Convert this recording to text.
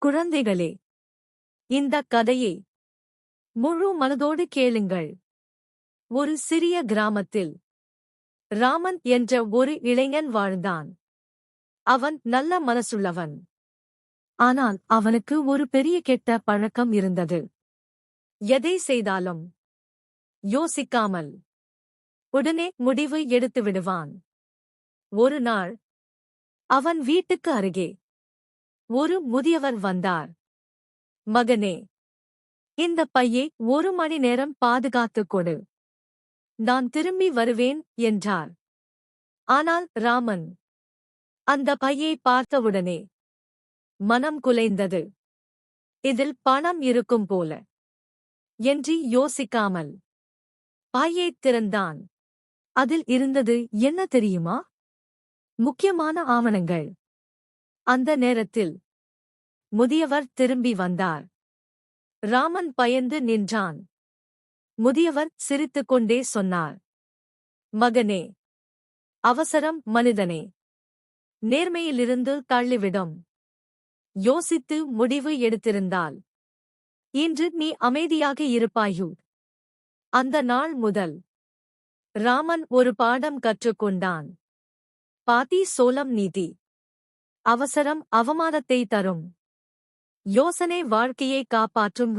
குழந்தைகளே, இந்தக் கதையை முழு மனதோடு கேளுங்கள். ஒரு சிறிய கிராமத்தில் ராமன் என்ற ஒரு இளைஞன் வாழ்ந்தான். அவன் நல்ல மனசுள்ளவன். ஆனால் அவனுக்கு ஒரு பெரிய கெட்ட பழக்கம் இருந்தது. எதை செய்தாலும் யோசிக்காமல் உடனே முடிவு எடுத்து விடுவான். ஒரு நாள் அவன் வீட்டுக்கு அருகே ஒரு முதியவர் வந்தார். மகனே, இந்த பையை 1 மணி நேரம் பாதுகாத்துக் கொடு. நான் திரும்பி வருவேன் என்றார். ஆனால் ராமன் அந்த பையை பார்த்தவுடனே மனம் குலைந்தது. இதில் பணம் இருக்கும் போல என்று யோசிக்காமல் பையைத் திறந்தான். அதில் இருந்தது என்ன தெரியுமா? முக்கியமான ஆவணங்கள். அந்த நேரத்தில் முதியவர் திரும்பி வந்தார். ராமன் பயந்து நின்றான். முதியவர் சிரித்துக்கொண்டே சொன்னார், மகனே, அவசரம் மனிதனை நேர்மையிலிருந்து தள்ளிவிடும். யோசித்து முடிவு எடுத்திருந்தால் இன்று நீ அமைதியாக இருப்பாயு. அந்த நாள் முதல் ராமன் ஒரு பாடம் கற்றுக்கொண்டான். பாதி சோலம் நீதி. அவசரம் அவமானத்தை தரும். யோசனை வாழ்க்கையை காப்பாற்றும்.